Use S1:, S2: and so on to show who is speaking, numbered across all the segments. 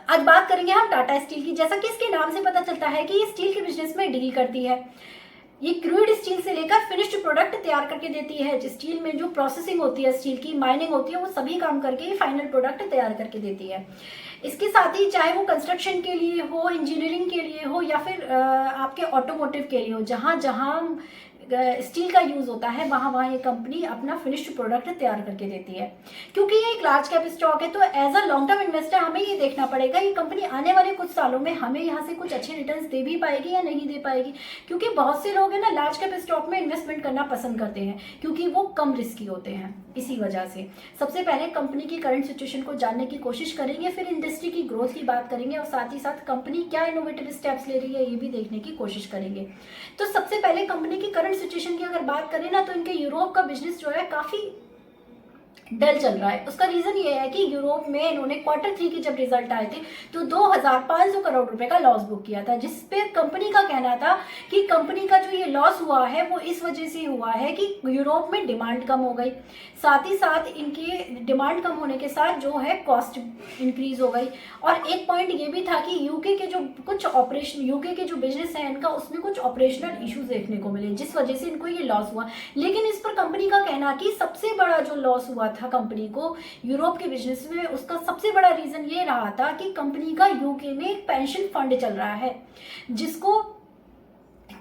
S1: आज बात करेंगे हम टाटा स्टील की। जैसा कि इसके नाम से पता चलता है कि ये स्टील के बिजनेस में डील करती है। ये क्रूड स्टील से लेकर फिनिश्ड प्रोडक्ट तैयार करके देती है। स्टील में जो प्रोसेसिंग होती है, स्टील की माइनिंग होती है, वो सभी काम करके ये फाइनल प्रोडक्ट तैयार करके देती है। इसके साथ ही चाहे वो कंस्ट्रक्शन के लिए हो, इंजीनियरिंग के लिए हो, या फिर आपके ऑटोमोटिव के लिए हो, जहाँ जहाँ स्टील का यूज होता है वहाँ वहाँ ये कंपनी अपना फिनिश्ड प्रोडक्ट तैयार करके देती है। क्योंकि ये एक लार्ज कैप स्टॉक है, तो as a long term investor हमें ये देखना पड़ेगा ये कंपनी आने वाले कुछ सालों में हमें यहाँ से कुछ अच्छे रिटर्न्स दे भी पाएगी या नहीं दे पाएगी। क्योंकि बहुत से लोग है ना लार्ज कैप स्टॉक में इन्वेस्टमेंट करना पसंद करते हैं, क्योंकि वो कम रिस्की होते हैं। इसी वजह से सबसे पहले कंपनी की करंट सिचुएशन को जानने की कोशिश करेंगे, फिर इंडस्ट्री की ग्रोथ की बात करेंगे और साथ ही साथ कंपनी क्या इनोवेटिव स्टेप्स ले रही है ये भी देखने की कोशिश करेंगे। तो सबसे पहले कंपनी की करंट सिचुएशन की अगर बात करें ना, तो इनके यूरोप का बिजनेस जो है काफी डल चल रहा है। उसका रीजन ये है कि यूरोप में इन्होंने Q3 के जब रिजल्ट आए थे तो 2500 करोड़ रुपए का लॉस बुक किया था, जिस पे कंपनी का कहना था कि कंपनी का जो ये लॉस हुआ है वो इस वजह से हुआ है कि यूरोप में डिमांड कम हो गई, साथ ही साथ इनके डिमांड कम होने के साथ जो है कॉस्ट इंक्रीज हो गई। और एक पॉइंट ये भी था कि यूके के जो कुछ ऑपरेशन, यूके के जो बिजनेस है इनका, उसमें कुछ ऑपरेशनल इश्यूज देखने को मिले, जिस वजह से इनको ये लॉस हुआ। लेकिन इस पर कंपनी का कहना कि सबसे बड़ा जो लॉस हुआ था कंपनी को यूरोप के बिजनेस में, उसका सबसे बड़ा रीजन ये रहा था कि कंपनी का यूके में एक पेंशन फंड चल रहा है, जिसको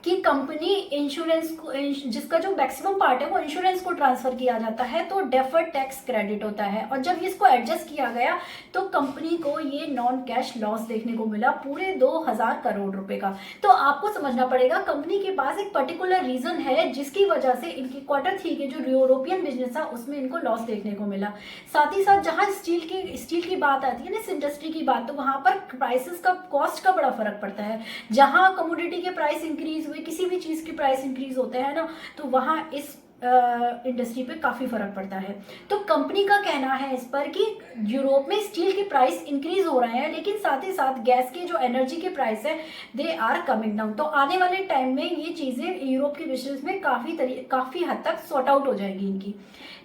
S1: कि कंपनी इंश्योरेंस को, जिसका जो मैक्सिमम पार्ट है वो इंश्योरेंस को ट्रांसफर किया जाता है, तो डेफर्ड टैक्स क्रेडिट होता है। और जब इसको एडजस्ट किया गया तो कंपनी को ये नॉन कैश लॉस देखने को मिला पूरे 2000 करोड़ रुपए का। तो आपको समझना पड़ेगा कंपनी के पास एक पर्टिकुलर रीजन है जिसकी वजह से इनकी Q3 के जो यूरोपियन बिजनेस था उसमें इनको लॉस देखने को मिला। साथ ही साथ जहां स्टील की बात आती है ना, इस इंडस्ट्री की बात, तो वहां पर प्राइसेस का, कॉस्ट का बड़ा फर्क पड़ता है। जहां कमोडिटी के प्राइस इंक्रीज हुए, किसी भी चीज की प्राइस इंक्रीज होते हैं ना, तो वहां इस इंडस्ट्री पे काफी फर्क पड़ता है। तो कंपनी का कहना है इस पर कि यूरोप में स्टील की प्राइस इंक्रीज हो रहे हैं, लेकिन साथ ही साथ गैस के जो एनर्जी के प्राइस है दे आर कमिंग डाउन। तो आने वाले टाइम में ये चीजें यूरोप के बिजनेस में काफी हद तक सॉर्ट आउट हो जाएगी इनकी।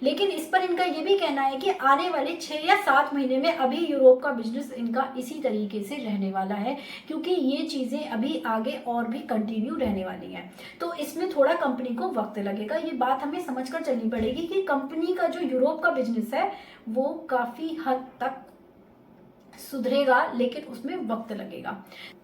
S1: लेकिन इस पर इनका ये भी कहना है कि आने वाले 6 या 7 महीने में अभी यूरोप का बिजनेस इनका इसी तरीके से रहने वाला है, क्योंकि ये चीजें अभी आगे और भी कंटिन्यू रहने वाली हैं। तो इसमें थोड़ा कंपनी को वक्त लगेगा, ये बात हमें समझकर चलनी पड़ेगी कि कंपनी का जो यूरोप का बिजनेस है वो काफी हद तक सुधरेगा, लेकिन उसमें वक्त लगेगा।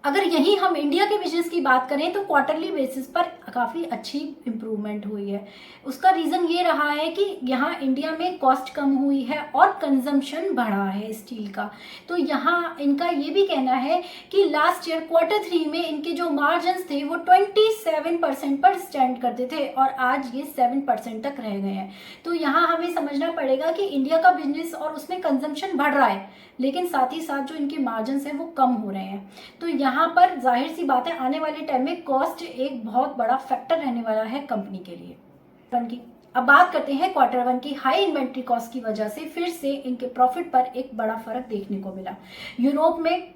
S1: अगर यही हम इंडिया के बिजनेस की बात करें तो क्वार्टरली बेसिस पर काफ़ी अच्छी इम्प्रूवमेंट हुई है। उसका रीज़न ये रहा है कि यहाँ इंडिया में कॉस्ट कम हुई है और कंजम्पशन बढ़ा है स्टील का। तो यहाँ इनका ये भी कहना है कि लास्ट ईयर Q3 में इनके जो मार्जिन्स थे वो 27% पर स्टैंड करते थे और आज ये 7% तक रह गए हैं। तो यहाँ हमें समझना पड़ेगा कि इंडिया का बिजनेस और उसमें कंजम्पशन बढ़ रहा है, लेकिन साथ ही साथ जो इनके मार्जिन्स हैं वो कम हो रहे हैं। तो यहाँ पर जाहिर सी बात है आने वाले टाइम में कॉस्ट एक बहुत बड़ा फैक्टर रहने वाला है कंपनी के लिए। अब बात करते हैं Q1 की। हाई इन्वेंट्री कॉस्ट की वजह से फिर से इनके प्रॉफिट पर एक बड़ा फर्क देखने को मिला। यूरोप में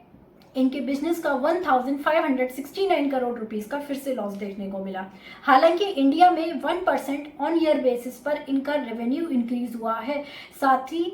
S1: इनके बिजनेस का 1569 करोड़ रुपीस का फिर से लॉस देखने को मिला। हालांकि इंडिया में 1% ऑन ईयर बेसिस पर इनका रेवेन्यू इंक्रीज हुआ है। साथ ही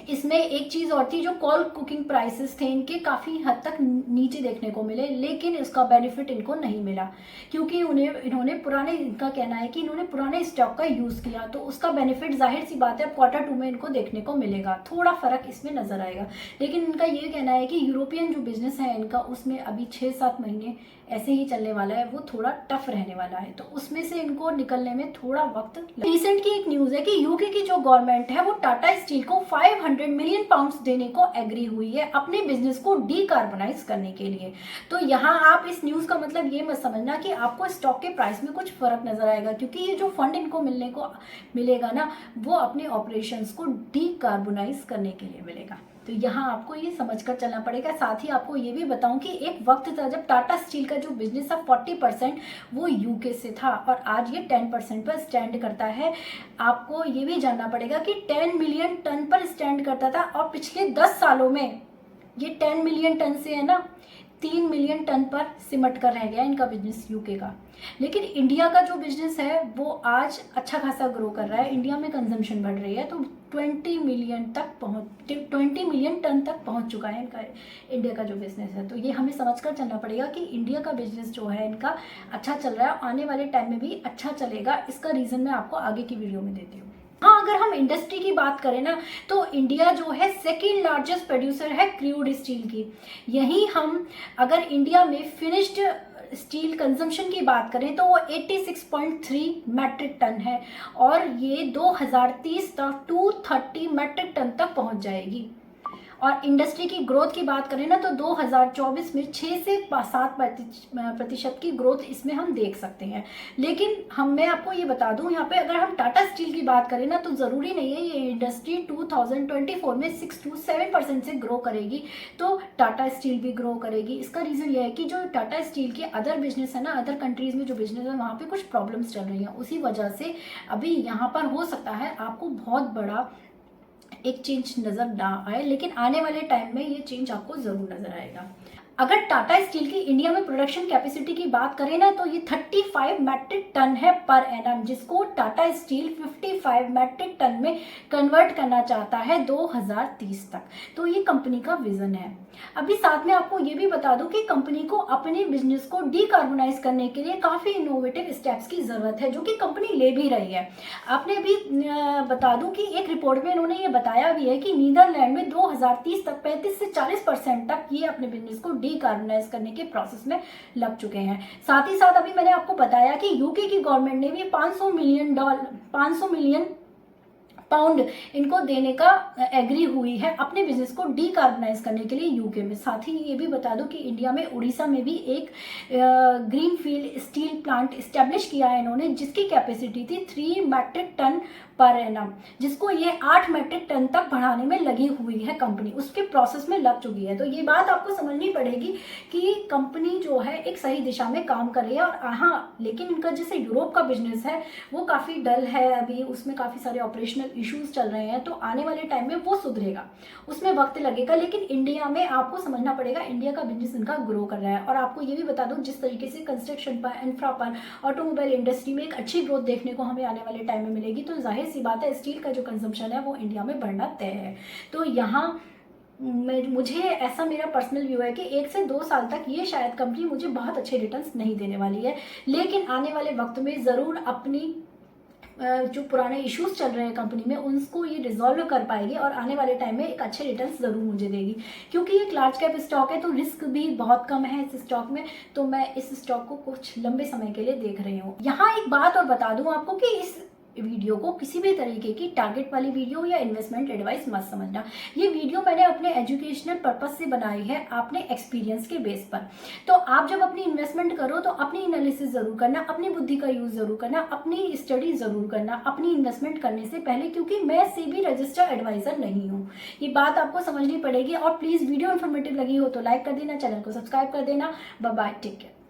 S1: इसमें एक चीज और थी, जो कोल कुकिंग प्राइसेस थे इनके काफी हद तक नीचे देखने को मिले, लेकिन इसका बेनिफिट इनको नहीं मिला, क्योंकि इन्होंने पुराने, इनका कहना है कि इन्होंने पुराने स्टॉक का यूज किया, तो उसका बेनिफिट जाहिर सी बात है Q2 में इनको देखने को मिलेगा। थोड़ा फर्क इसमें नजर आएगा, लेकिन इनका ये कहना है कि यूरोपियन जो बिजनेस है इनका, उसमें अभी 6-7 महीने ऐसे ही चलने वाला है, वो थोड़ा टफ रहने वाला है, तो उसमें से इनको निकलने में थोड़ा वक्त। रिसेंट की एक न्यूज है कि यूके की जो गवर्नमेंट है वो टाटा स्टील को 500 मिलियन पाउंड्स देने को एग्री हुई है अपने बिजनेस को डीकार्बोनाइज करने के लिए। तो यहाँ आप इस न्यूज का मतलब ये मत समझना कि आपको स्टॉक के प्राइस में कुछ फर्क नजर आएगा, क्योंकि ये जो फंड इनको मिलेगा ना, वो अपने ऑपरेशंस को डीकार्बोनाइज करने के लिए मिलेगा। तो यहाँ आपको ये समझकर चलना पड़ेगा। साथ ही आपको ये भी बताऊं कि एक वक्त था जब टाटा स्टील का जो बिजनेस था 40% वो यूके से था और आज ये 10% पर स्टैंड करता है। आपको ये भी जानना पड़ेगा कि 10 मिलियन टन पर स्टैंड करता था और पिछले 10 सालों में ये 10 मिलियन टन से है ना 3 मिलियन टन पर सिमट कर रह गया इनका बिजनेस यूके का। लेकिन इंडिया का जो बिजनेस है वो आज अच्छा खासा ग्रो कर रहा है, इंडिया में कंजम्पशन बढ़ रही है, तो 20 मिलियन टन तक पहुंच चुका है इनका इंडिया का जो बिजनेस है। तो ये हमें समझकर चलना पड़ेगा कि इंडिया का बिजनेस जो है इनका अच्छा चल रहा है, आने वाले टाइम में भी अच्छा चलेगा। इसका रीज़न मैं आपको आगे की वीडियो में देती हूँ। हाँ, अगर हम इंडस्ट्री की बात करें ना, तो इंडिया जो है सेकेंड लार्जेस्ट प्रोड्यूसर है क्रूड स्टील की। यही हम अगर इंडिया में फिनिश्ड स्टील कंजम्पशन की बात करें तो वो 86.3 मैट्रिक टन है, और ये 2030 तक 230 मैट्रिक टन तक पहुंच जाएगी। और इंडस्ट्री की ग्रोथ की बात करें ना, तो 2024 में 6 से 7% की ग्रोथ इसमें हम देख सकते हैं। लेकिन मैं आपको ये बता दूं, यहाँ पे अगर हम टाटा स्टील की बात करें ना, तो ज़रूरी नहीं है ये इंडस्ट्री 2024 में 6 to 7% से ग्रो करेगी तो टाटा स्टील भी ग्रो करेगी। इसका रीज़न ये है कि जो टाटा स्टील के अदर बिजनेस है ना, अदर कंट्रीज़ में जो बिजनेस है वहाँ पर कुछ प्रॉब्लम्स चल रही हैं, उसी वजह से अभी यहाँ पर हो सकता है आपको बहुत बड़ा एक चेंज नज़र ना आए, लेकिन आने वाले टाइम में ये चेंज आपको ज़रूर नज़र आएगा। अगर टाटा स्टील की इंडिया में प्रोडक्शन कैपेसिटी की बात करें ना, तो ये 35 मैट्रिक टन है पर एनम, जिसको टाटा स्टील 55 मैट्रिक टन में कन्वर्ट करना चाहता है 2030 तक। तो ये कंपनी का विजन है। अभी साथ में आपको ये भी बता दूं कि कंपनी को अपने बिजनेस को डीकार्बोनाइज करने के लिए काफ़ी इनोवेटिव स्टेप्स की ज़रूरत है, जो कि कंपनी ले भी रही है। आपने भी बता दूं कि एक रिपोर्ट में इन्होंने ये बताया भी है कि नीदरलैंड में 2030 तक 35 से 40% तक ये अपने बिजनेस को डीकार्बोनाइज करने के प्रोसेस में लग चुके हैं। साथ ही साथ अभी मैंने आपको बताया कि यूके की गवर्नमेंट ने भी 500 मिलियन पाउंड इनको देने का एग्री हुई है अपने बिजनेस को डीकार्बोनाइज करने के लिए यूके में। साथ ही ये भी बता दूं कि इंडिया में उड़ीसा में भी एक ग्रीनफील्ड स्टील प्लांट इस्टेब्लिश किया है इन्होंने, जिसकी कैपेसिटी थी 3 मैट्रिक टन पर एनम, जिसको ये 8 मैट्रिक टन तक बढ़ाने में लगी हुई है कंपनी, उसके प्रोसेस में लग चुकी है। तो ये बात आपको समझनी पड़ेगी कि कंपनी जो है एक सही दिशा में काम कर रही है। और हाँ, लेकिन इनका जैसे यूरोप का बिजनेस है वो काफ़ी डल है, अभी उसमें काफ़ी सारे ऑपरेशनल इश्यूज चल रहे हैं, तो आने वाले टाइम में वो सुधरेगा, उसमें वक्त लगेगा। लेकिन इंडिया में आपको समझना पड़ेगा, इंडिया का बिजनेस इनका ग्रो कर रहा है। और आपको ये भी बता दूं, जिस तरीके से कंस्ट्रक्शन पर, इंफ्रा पर, ऑटोमोबाइल इंडस्ट्री में एक अच्छी ग्रोथ देखने को हमें आने वाले टाइम में मिलेगी, तो जाहिर सी बात है स्टील का जो कंजम्पशन है वो इंडिया में बढ़ना तय है। तो यहाँ मुझे ऐसा मेरा पर्सनल व्यू है कि 1 से 2 साल तक ये शायद कंपनी मुझे बहुत अच्छे रिटर्न्स नहीं देने वाली है, लेकिन आने वाले वक्त में ज़रूर अपनी जो पुराने इश्यूज चल रहे हैं कंपनी में उनको ये रिजॉल्व कर पाएगी और आने वाले टाइम में एक अच्छे रिटर्न्स ज़रूर मुझे देगी। क्योंकि एक लार्ज कैप स्टॉक है तो रिस्क भी बहुत कम है इस स्टॉक में, तो मैं इस स्टॉक को कुछ लंबे समय के लिए देख रही हूँ। यहाँ एक बात और बता दूँ आपको कि इस वीडियो को किसी भी तरीके की टारगेट वाली वीडियो या इन्वेस्टमेंट एडवाइस मत समझना। ये वीडियो मैंने अपने एजुकेशनल पर्पस से बनाई है, अपने एक्सपीरियंस के बेस पर। तो आप जब अपनी इन्वेस्टमेंट करो तो अपनी एनालिसिस ज़रूर करना, अपनी बुद्धि का यूज़ ज़रूर करना, अपनी स्टडी ज़रूर करना अपनी इन्वेस्टमेंट करने से पहले, क्योंकि मैं सेबी रजिस्टर्ड एडवाइज़र नहीं हूँ। ये बात आपको समझनी पड़ेगी। और प्लीज़ वीडियो इन्फॉर्मेटिव लगी हो तो लाइक कर देना, चैनल को सब्सक्राइब कर देना। Bye bye, take care.